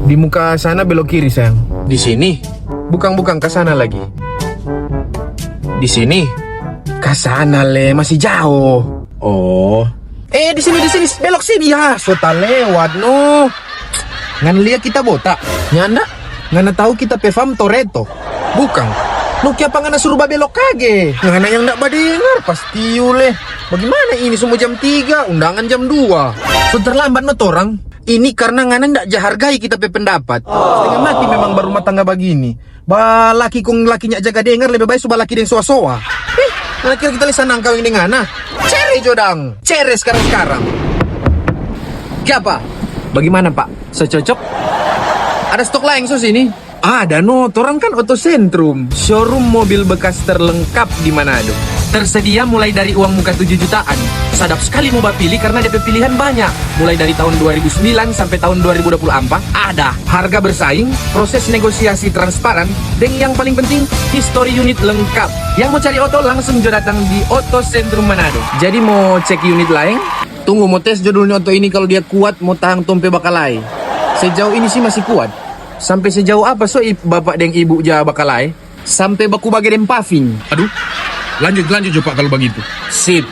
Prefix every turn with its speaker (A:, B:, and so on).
A: Di muka sana belok kiri, sayang. Di sini? Bukan, ke sana lagi. Di sini? Ke sana, Le. Masih jauh. Oh. Di sini. Belok sini ya. Sudah lewat, no. Ngan lihat kita botak. Nyanda? Ngana tahu kita pefam Toretto. Bukan. Lu kiapa ngana suruh belok kage. Ngana yang ndak badengar pasti le. Bagaimana ini semua jam 3, undangan jam 2. So terlambat no torang. Ini karena ngana ndak jahargai kita pe pendapat. Setengah mati memang baru rumah tangga begini. Laki kong lakinya jaga dengar lebih baik subah laki den soa-soa. Mana kira kita lisan nangkau ini ngana. Cere jodang. Cere sekarang. Siapa? Bagaimana Pak? Secocok? Ada stok lain sus ini? Ada no, orang kan Otosentrum, showroom mobil bekas terlengkap di Manado. Tersedia mulai dari uang muka 7 jutaan. Sadap sekali mau pilih karena DP pilihan banyak. Mulai dari tahun 2009 sampai tahun 2024 ada. Harga bersaing, proses negosiasi transparan, dan yang paling penting, history unit lengkap. Yang mau cari Oto langsung datang di Otosentrum Manado. Jadi mau cek unit lain? Tunggu mau tes judulnya Oto ini kalau dia kuat mau tahan tompe bakalai. Sejauh ini sih masih kuat. Sampai sejauh apa so bapak dan ibu ja bakalai? Sampai baku bagi dan paving. Aduh, lanjut Pak kalau begitu. Sip.